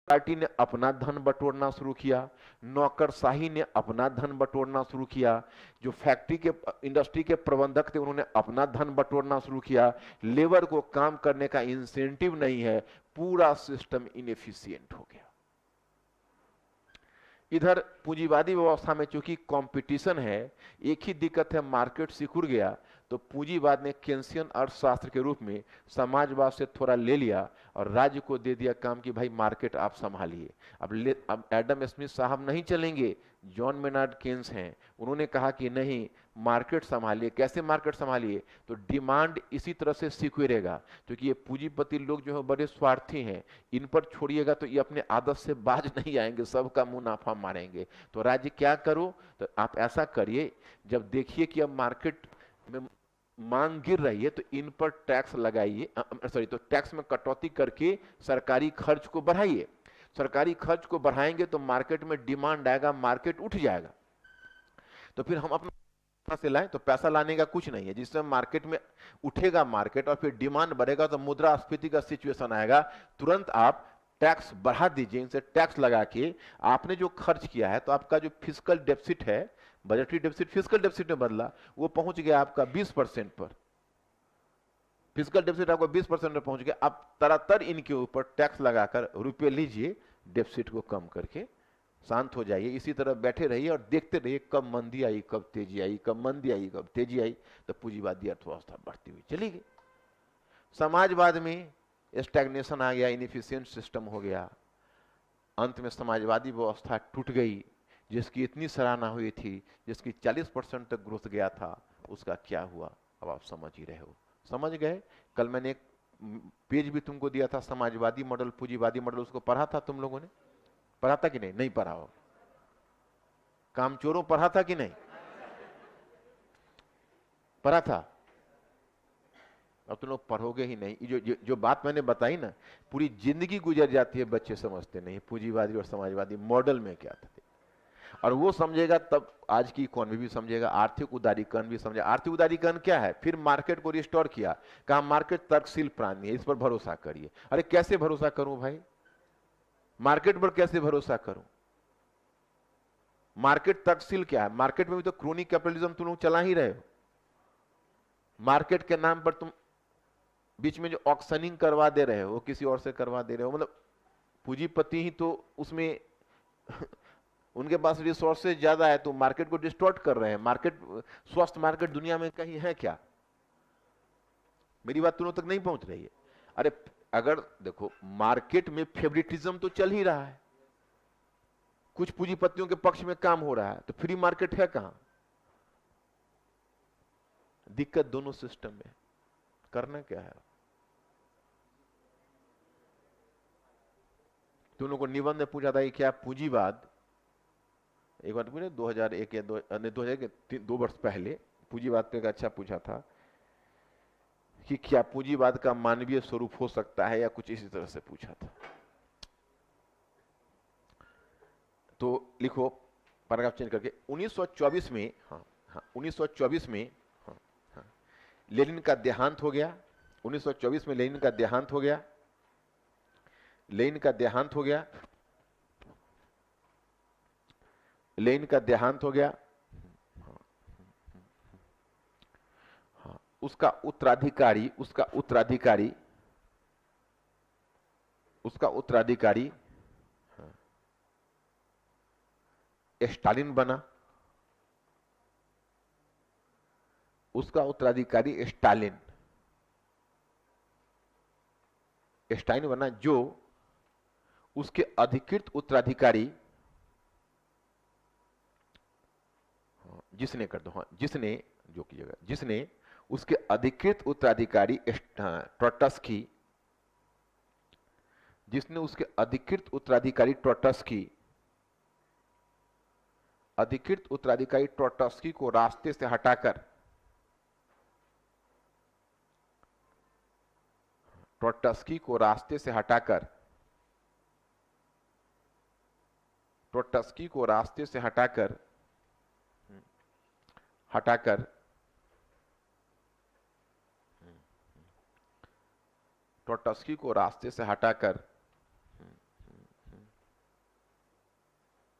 Party ने अपना धन बटोरना शुरू किया, नौकरशाही ने अपना धन बटोरना शुरू किया, जो फैक्ट्री के इंडस्ट्री के प्रबंधक थे उन्होंने अपना धन बटोरना शुरू किया। लेबर को काम करने का इंसेंटिव नहीं है, पूरा सिस्टम इनएफिशिएंट हो गया। इधर पूंजीवादी व्यवस्था में चूंकि कंपटीशन है, एक ही दिक्कत है, मार्केट सिकुड़ गया, तो पूंजीवाद ने केंसियन अर्थशास्त्र के रूप में समाजवाद से थोड़ा ले लिया और राज्य को दे दिया काम कि भाई मार्केट आप संभालिए। अब एडम स्मिथ साहब नहीं चलेंगे, जॉन मेनार्ड केन्स हैं, उन्होंने कहा कि नहीं, मार्केट संभालिए। कैसे मार्केट संभालिए? तो डिमांड इसी तरह से सिकुड़ेगा, क्योंकि ये पूंजीपति लोग जो है बड़े स्वार्थी हैं, इन पर छोड़िएगा तो ये अपने आदत से बाज नहीं आएंगे, सबका मुनाफा मारेंगे। तो राज्य क्या करो? तो आप ऐसा करिए, जब देखिए कि अब मार्केट में मांग गिर रही है तो इन पर टैक्स लगाइए, तो टैक्स में कटौती करके सरकारी खर्च को बढ़ाइए। सरकारी खर्च को बढ़ाएंगे तो मार्केट में डिमांड आएगा, मार्केट उठ जाएगा। तो फिर हम अपना से लाएं, तो पैसा लाने का कुछ नहीं है, जिससे मार्केट में उठेगा मार्केट और फिर डिमांड बढ़ेगा तो मुद्रास्फीति का सिचुएशन आएगा। तुरंत आप टैक्स बढ़ा दीजिए, इनसे टैक्स लगा के आपने जो खर्च किया है, तो आपका जो फिजिकल डेफिसिट है, बजटरी डेफिसिट फिजिकल डेफिसिट में बदला, वो पहुंच गया आपका 20% पर। फिजिकल डेफिसिट आपको 20% में पहुंच गया। आप तरतर इनके ऊपर टैक्स लगाकर रुपये लीजिए, डेफिसिट को कम करके शांत हो जाइए। इसी तरह बैठे रहिए और देखते रहिए कब मंदी आई, कब तेजी आई, कब मंदी आई, कब तेजी आई, तो पूंजीवादी अर्थव्यवस्था बढ़ती हुई चली गई। समाजवाद में स्टैग्नेशन आ गया, इनएफिशिएंट सिस्टम हो गया। अंत में समाजवादी व्यवस्था टूट गई, जिसकी इतनी सराहना हुई थी, जिसकी 40% तक ग्रोथ गया था, उसका क्या हुआ अब आप समझ ही रहे हो। समझ गए? कल मैंने एक पेज भी तुमको दिया था, समाजवादी मॉडल, पूंजीवादी मॉडल, उसको पढ़ा था तुम लोगों ने? पढ़ा था कि नहीं? नहीं पढ़ा हो? कामचोरों पढ़ा था कि नहीं? पढ़ा था? अब तुम लोग पढ़ोगे ही नहीं। जो बात मैंने बताई ना, पूरी जिंदगी गुजर जाती है, बच्चे समझते नहीं पूंजीवादी और समाजवादी मॉडल में क्या था। और वो समझेगा तब आज की इकोनॉमी भी समझेगा, आर्थिक उदारीकरण भी समझेगा। आर्थिक उदारीकरण क्या है? फिर मार्केट को रिस्टोर किया, कहा मार्केट तर्कशील प्राणी है, इस पर भरोसा करिए। अरे कैसे भरोसा करूं भाई? मार्केट पर कैसे भरोसा करूं? मार्केट तर्कशील क्या है? मार्केट में भी तो क्रोनिक कैपिटलिज्म तुम लोग चला ही रहे हो। मार्केट के नाम पर तुम बीच में जो ऑक्शनिंग करवा दे रहे हो, वो किसी और से करवा दे रहे हो। मतलब पूंजीपति ही तो उसमें उनके पास रिसोर्सेज ज्यादा है, तो मार्केट को डिस्टॉर्ट कर रहे हैं। मार्केट, स्वस्थ मार्केट दुनिया में कहीं है क्या? मेरी बात तुम लोग तक नहीं पहुंच रही है। अरे अगर देखो, मार्केट में फेवरेटिज्म तो चल ही रहा है, कुछ पूंजीपतियों के पक्ष में काम हो रहा है, तो फ्री मार्केट है कहां? दिक्कत दोनों सिस्टम में। करना क्या है? तुम लोगों को निबंध में पूछा था कि क्या पूंजीवाद, एक बार पूछे 2001 या 2 वर्ष पहले पूंजीवाद पे एक अच्छा पूछा था कि क्या पूंजीवाद का मानवीय स्वरूप हो सकता है, या कुछ इसी तरह से पूछा था। तो लिखो पैराग्राफ चेंज करके 1924 में, हाँ हाँ 1924 में, हाँ हाँ लेनिन का देहांत हो गया। 1924 में लेनिन का देहांत हो गया। लेनिन का देहांत हो गया। लेनिन का देहांत हो गया। हाँ, उसका उत्तराधिकारी, स्टालिन बना। उसका उत्तराधिकारी स्टालिन बना, जो उसके अधिकृत उत्तराधिकारी, जिसने कर दो, हाँ जिसने, जो की जगह जिसने उसके अधिकृत उत्तराधिकारी ट्रोट्स्की, जिसने उसके अधिकृत उत्तराधिकारी ट्रोट्स्की को रास्ते से हटाकर, ट्रोट्स्की को रास्ते से हटाकर ट्रोट्स्की को रास्ते से हटाकर